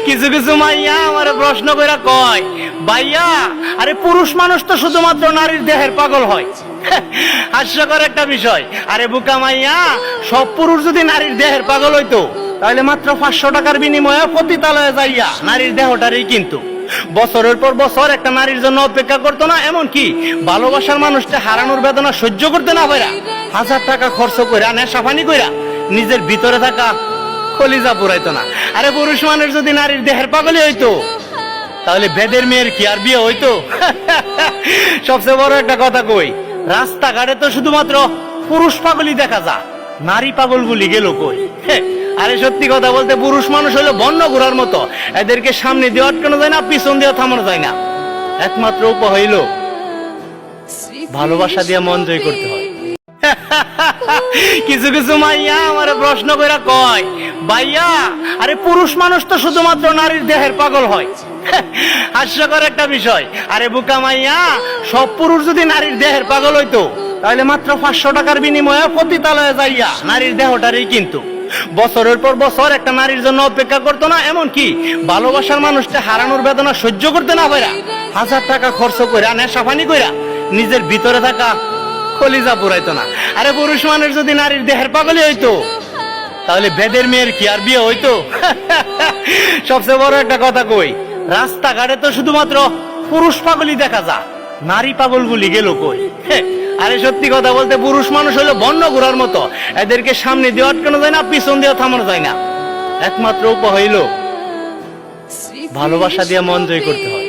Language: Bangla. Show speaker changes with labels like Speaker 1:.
Speaker 1: কিছু কিছু মাইয়া আমার প্রশ্ন কইরা কয়, ভাইয়া আরে পুরুষ মানুষ তো শুধুমাত্র নারীর দেহের পাগল হয়। হাস্যকর একটা বিষয়। আরে বুকা মাইয়া, সব পুরুষ যদি নারীর দেহের পাগল হইতো তাহলে মাত্র 500 টাকার বিনিময়ে পতিতালয়ে যাইয়া নারীর দেহটারই কিন্তু বছরের পর বছর একটা নারীর জন্য অপেক্ষা করতো না, এমন কি ভালোবাসার মানুষটা হারানোর বেদনা সহ্য করতে না পারা 1000 টাকা খরচ কইরা নেশাপানি কইরা নিজের ভিতরে থাকা কলিজা পুরাইতো না। আরে পুরুষ মানুষ যদি নারীর দেহের পাগলই হইতো তাহলে বেদের মেয়ের কি আর বিয়ে হইতো? সবচেয়ে বড় একটা কথা কই, রাস্তাঘাটে তো শুধুমাত্র পুরুষ পাগলই দেখা যায়, নারী পাগল গুলি গেল কই? আরে সত্যি কথা বলতে পুরুষ মানুষ হলো বন্য ঘোড়ার মতো, এদেরকে সামনে দিয়ে আটকানো যায় না, পিছন দিয়ে থামানো যায় না। একমাত্র উপায় হইল ভালোবাসা দিয়ে মন জয় করতে হয়। কিছু কিছু মাইয়া আমার প্রশ্ন কইরা কয়, ভাইয়া আরে পুরুষ মানুষ তো শুধুমাত্র নারীর দেহের পাগল হয়। হাস্যকর একটা বিষয়। আরে বুকা মাইয়া, সব পুরুষ যদি নারীর দেহের পাগল হইতো তাহলে মাত্র 500 টাকার বিনিময়ে পতিতালয়ে যাইয়া নারীর দেহটারই কিন্তু বছরের পর বছর একটা নারীর জন্য অপেক্ষা করতো না, এমন কি ভালোবাসার মানুষটা হারানোর বেদনা সহ্য করতে না পারা 1000 টাকা খরচ কইরা নেশাপানি কইরা নিজের ভিতরে থাকা কলিজা পুরাইতো না। আরে পুরুষ মানুষ যদি নারীর দেহের পাগলই হইতো তাহলে বেদের মেয়ের কি আর বিয়ে হইতো? সবচেয়ে বড় একটা কথা কই, রাস্তাঘাটে তো শুধুমাত্র পুরুষ পাগলই দেখা যায়, নারী পাগল গুলি গেল কই? আরে সত্যি কথা বলতে পুরুষ মানুষ হলো বন্য ঘোড়ার মতো, এদেরকে সামনে দিয়ে আটকানো যায় না, পিছন দিয়ে থামানো যায় না। একমাত্র উপায় হইল ভালোবাসা দিয়ে মন জয় করতে হয়।